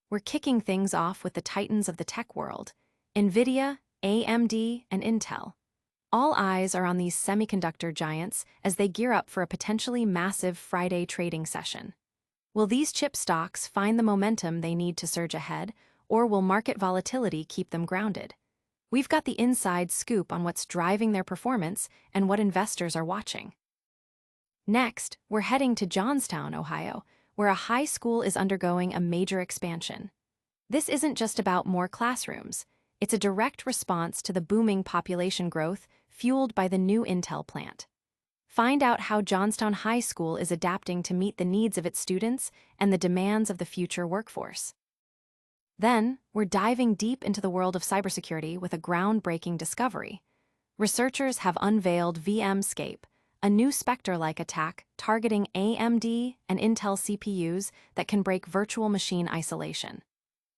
We're kicking things off with the titans of the tech world, Nvidia, AMD, and Intel. All eyes are on these semiconductor giants as they gear up for a potentially massive Friday trading session. Will these chip stocks find the momentum they need to surge ahead, or will market volatility keep them grounded? We've got the inside scoop on what's driving their performance and what investors are watching. Next, we're heading to Johnstown, Ohio, where a high school is undergoing a major expansion. This isn't just about more classrooms. It's a direct response to the booming population growth fueled by the new Intel plant. Find out how Johnstown High School is adapting to meet the needs of its students and the demands of the future workforce. Then, we're diving deep into the world of cybersecurity with a groundbreaking discovery. Researchers have unveiled VMScape, a new Spectre-like attack targeting AMD and Intel CPUs that can break virtual machine isolation.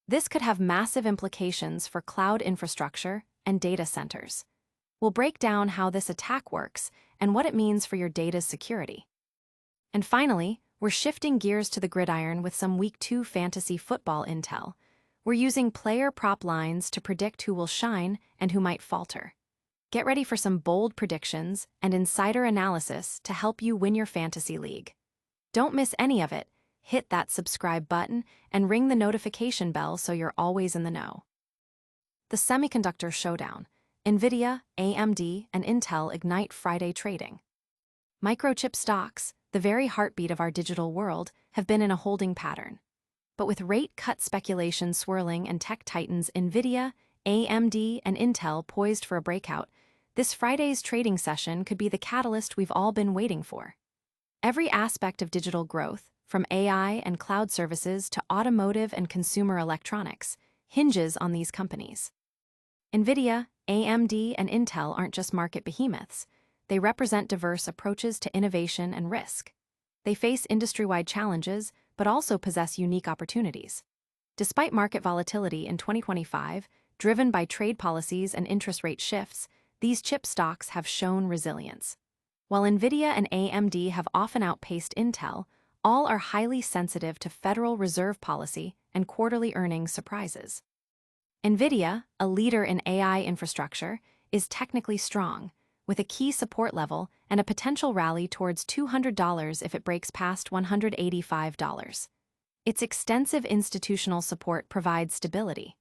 This could have massive implications for cloud infrastructure and data centers. We'll break down how this attack works and what it means for your data's security. And finally, we're shifting gears to the gridiron with some Week 2 fantasy football intel. We're using player prop lines to predict who will shine and who might falter. Get ready for some bold predictions and insider analysis to help you win your fantasy league. Don't miss any of it. Hit that subscribe button and ring the notification bell so you're always in the know. The Semiconductor Showdown. Nvidia, AMD, and Intel ignite Friday trading. Microchip stocks, the very heartbeat of our digital world, have been in a holding pattern. But with rate cut speculation swirling and tech titans Nvidia, AMD, and Intel poised for a breakout, this Friday's trading session could be the catalyst we've all been waiting for. Every aspect of digital growth, from AI and cloud services to automotive and consumer electronics, hinges on these companies. Nvidia, AMD, and Intel aren't just market behemoths. They represent diverse approaches to innovation and risk. They face industry-wide challenges, but also possess unique opportunities. Despite market volatility in 2025, driven by trade policies and interest rate shifts, these chip stocks have shown resilience. While Nvidia and AMD have often outpaced Intel, all are highly sensitive to Federal Reserve policy and quarterly earnings surprises. Nvidia, a leader in AI infrastructure, is technically strong, with a key support level and a potential rally towards $200 if it breaks past $185. Its extensive institutional support provides stability.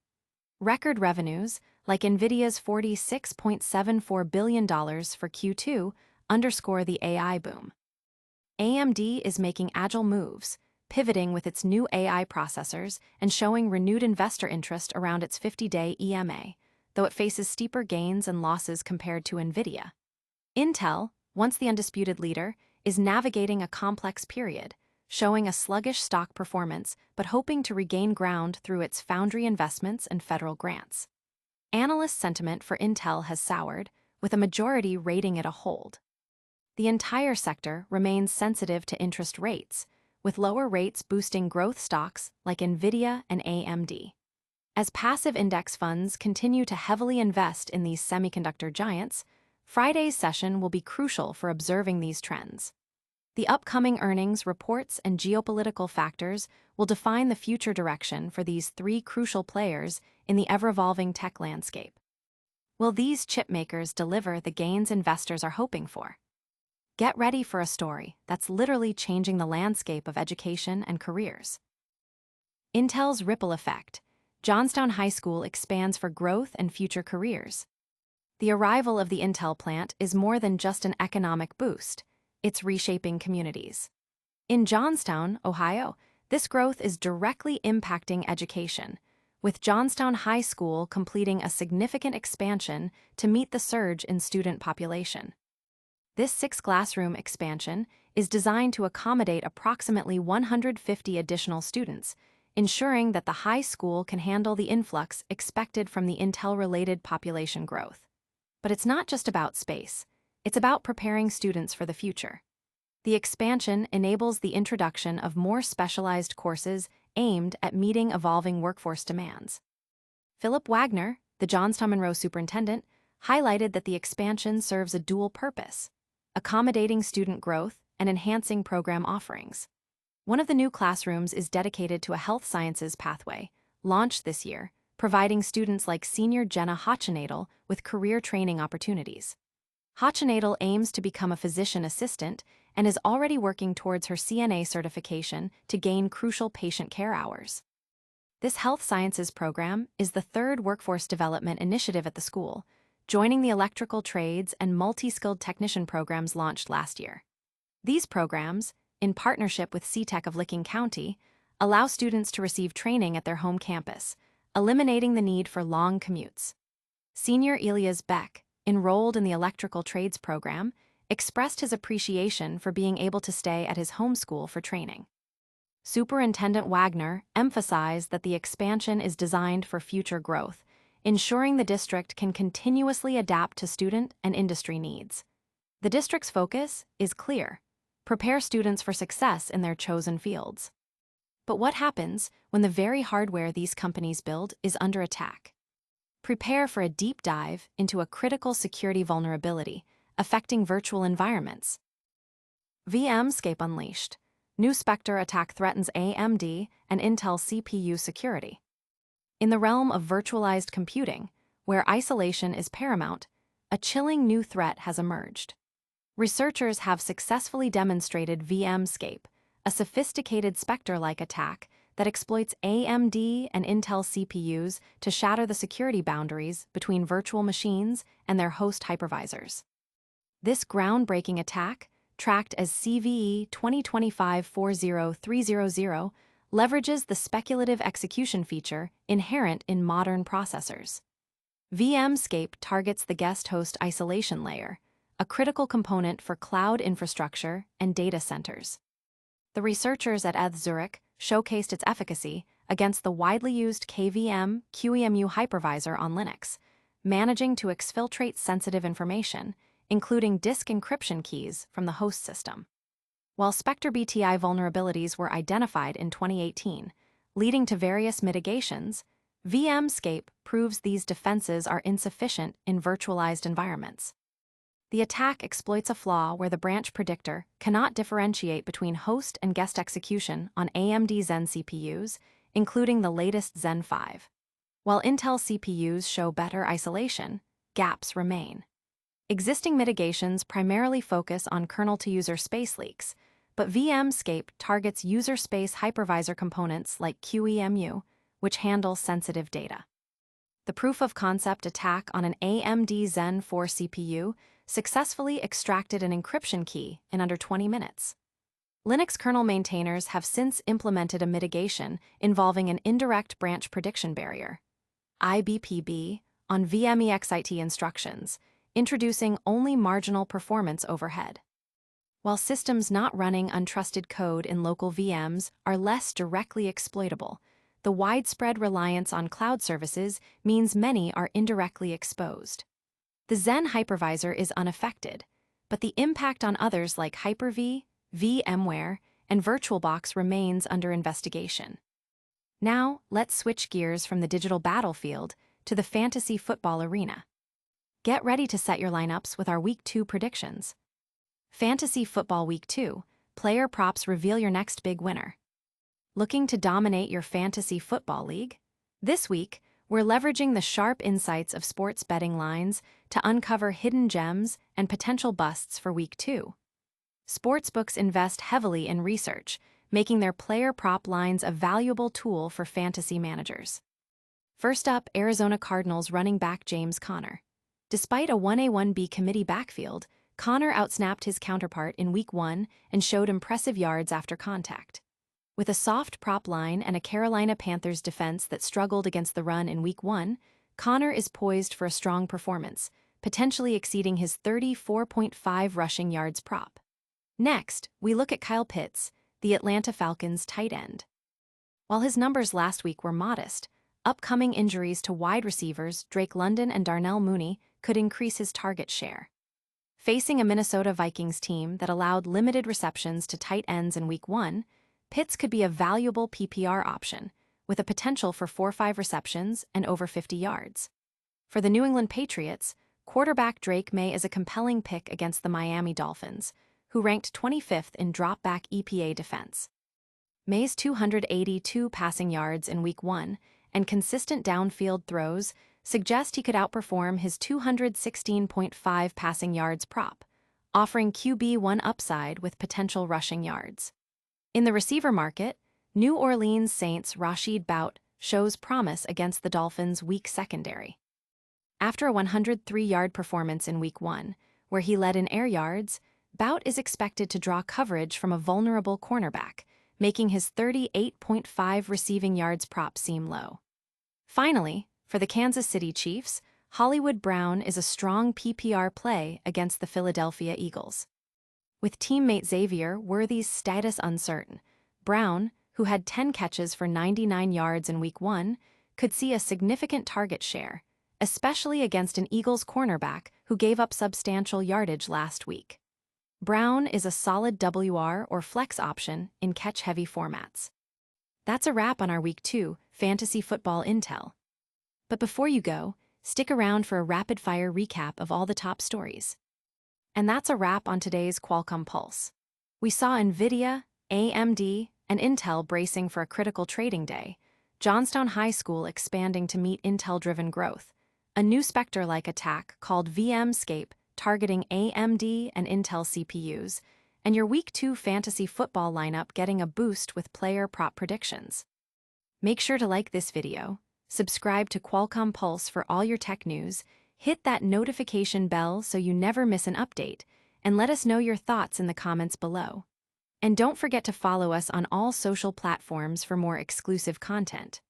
Record revenues, like Nvidia's $46.74 billion for Q2, underscore the AI boom. AMD is making agile moves, pivoting with its new AI processors and showing renewed investor interest around its 50-day EMA, though it faces steeper gains and losses compared to Nvidia. Intel, once the undisputed leader, is navigating a complex period, showing a sluggish stock performance but hoping to regain ground through its foundry investments and federal grants. Analyst sentiment for Intel has soured, with a majority rating it a hold. The entire sector remains sensitive to interest rates, with lower rates boosting growth stocks like Nvidia and AMD. As passive index funds continue to heavily invest in these semiconductor giants, Friday's session will be crucial for observing these trends. The upcoming earnings reports and geopolitical factors will define the future direction for these three crucial players in the ever-evolving tech landscape. Will these chipmakers deliver the gains investors are hoping for? Get ready for a story that's literally changing the landscape of education and careers. Intel's ripple effect. Johnstown High School expands for growth and future careers. The arrival of the Intel plant is more than just an economic boost. It's reshaping communities. In Johnstown, Ohio, this growth is directly impacting education, with Johnstown High School completing a significant expansion to meet the surge in student population. This 6-classroom expansion is designed to accommodate approximately 150 additional students, ensuring that the high school can handle the influx expected from the Intel-related population growth. But it's not just about space. It's about preparing students for the future. The expansion enables the introduction of more specialized courses aimed at meeting evolving workforce demands. Philip Wagner, the Johnstown Monroe superintendent, highlighted that the expansion serves a dual purpose: accommodating student growth and enhancing program offerings. One of the new classrooms is dedicated to a health sciences pathway, launched this year, providing students like senior Jenna Hochenadel with career training opportunities. Hochenadel aims to become a physician assistant and is already working towards her CNA certification to gain crucial patient care hours. This health sciences program is the third workforce development initiative at the school, joining the electrical trades and multi-skilled technician programs launched last year. These programs, in partnership with CTEC of Licking County, allow students to receive training at their home campus, eliminating the need for long commutes. Senior Elias Beck, enrolled in the electrical trades program, expressed his appreciation for being able to stay at his home school for training. Superintendent Wagner emphasized that the expansion is designed for future growth, ensuring the district can continuously adapt to student and industry needs. The district's focus is clear: prepare students for success in their chosen fields. But what happens when the very hardware these companies build is under attack? Prepare for a deep dive into a critical security vulnerability affecting virtual environments. VMScape unleashed. New Spectre attack threatens AMD and Intel CPU security. In the realm of virtualized computing, where isolation is paramount, a chilling new threat has emerged. Researchers have successfully demonstrated VMScape, a sophisticated Spectre-like attack that exploits AMD and Intel CPUs to shatter the security boundaries between virtual machines and their host hypervisors. This groundbreaking attack, tracked as CVE 2025-40300, leverages the speculative execution feature inherent in modern processors. VMScape targets the guest-host isolation layer, a critical component for cloud infrastructure and data centers. The researchers at ETH Zurich showcased its efficacy against the widely used KVM QEMU hypervisor on Linux, managing to exfiltrate sensitive information, including disk encryption keys from the host system. While Spectre BTI vulnerabilities were identified in 2018, leading to various mitigations, VMScape proves these defenses are insufficient in virtualized environments. The attack exploits a flaw where the branch predictor cannot differentiate between host and guest execution on AMD Zen CPUs, including the latest Zen 5. While Intel CPUs show better isolation, gaps remain. Existing mitigations primarily focus on kernel-to-user space leaks, but VMScape targets user space hypervisor components like QEMU, which handle sensitive data. The proof-of-concept attack on an AMD Zen 4 CPU successfully extracted an encryption key in under 20 minutes. Linux kernel maintainers have since implemented a mitigation involving an indirect branch prediction barrier, IBPB, on VMEXIT instructions, introducing only marginal performance overhead. While systems not running untrusted code in local VMs are less directly exploitable, the widespread reliance on cloud services means many are indirectly exposed. The Zen hypervisor is unaffected, but the impact on others like Hyper-V, VMware, and VirtualBox remains under investigation. Now, let's switch gears from the digital battlefield to the fantasy football arena. Get ready to set your lineups with our Week 2 predictions. Fantasy Football Week 2, player props reveal your next big winner. Looking to dominate your fantasy football league? This week, we're leveraging the sharp insights of sports betting lines to uncover hidden gems and potential busts for Week 2. Sportsbooks invest heavily in research, making their player prop lines a valuable tool for fantasy managers. First up, Arizona Cardinals running back James Conner. Despite a 1A-1B committee backfield, Conner outsnapped his counterpart in Week 1 and showed impressive yards after contact. With a soft prop line and a Carolina Panthers defense that struggled against the run in Week 1, Conner is poised for a strong performance, potentially exceeding his 34.5 rushing yards prop. Next, we look at Kyle Pitts, the Atlanta Falcons tight end. While his numbers last week were modest, upcoming injuries to wide receivers Drake London and Darnell Mooney could increase his target share. Facing a Minnesota Vikings team that allowed limited receptions to tight ends in Week 1, Pitts could be a valuable PPR option, with a potential for 4-5 receptions and over 50 yards. For the New England Patriots, quarterback Drake May is a compelling pick against the Miami Dolphins, who ranked 25th in drop-back EPA defense. May's 282 passing yards in Week 1 and consistent downfield throws suggest he could outperform his 216.5 passing yards prop, offering QB1 upside with potential rushing yards. In the receiver market, New Orleans Saints' Rashid Bout shows promise against the Dolphins' weak secondary. After a 103-yard performance in Week 1, where he led in air yards, Bout is expected to draw coverage from a vulnerable cornerback, making his 38.5 receiving yards prop seem low. Finally, for the Kansas City Chiefs, Hollywood Brown is a strong PPR play against the Philadelphia Eagles. With teammate Xavier Worthy's status uncertain, Brown, who had 10 catches for 99 yards in Week 1, could see a significant target share, especially against an Eagles cornerback who gave up substantial yardage last week. Brown is a solid WR or flex option in catch-heavy formats. That's a wrap on our Week 2 fantasy football intel. But before you go, stick around for a rapid-fire recap of all the top stories. And that's a wrap on today's Qualcomm Pulse. We saw Nvidia, AMD, and Intel bracing for a critical trading day, Johnstown High School expanding to meet Intel-driven growth, a new Spectre-like attack called VMScape targeting AMD and Intel CPUs, and your Week 2 fantasy football lineup getting a boost with player prop predictions. Make sure to like this video, subscribe to Qualcomm Pulse for all your tech news, hit that notification bell so you never miss an update, and let us know your thoughts in the comments below. And don't forget to follow us on all social platforms for more exclusive content.